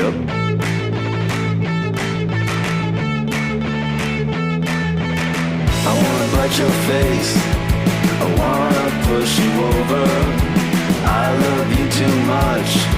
Yep. I wanna bite your face, I wanna push you over. I love you too much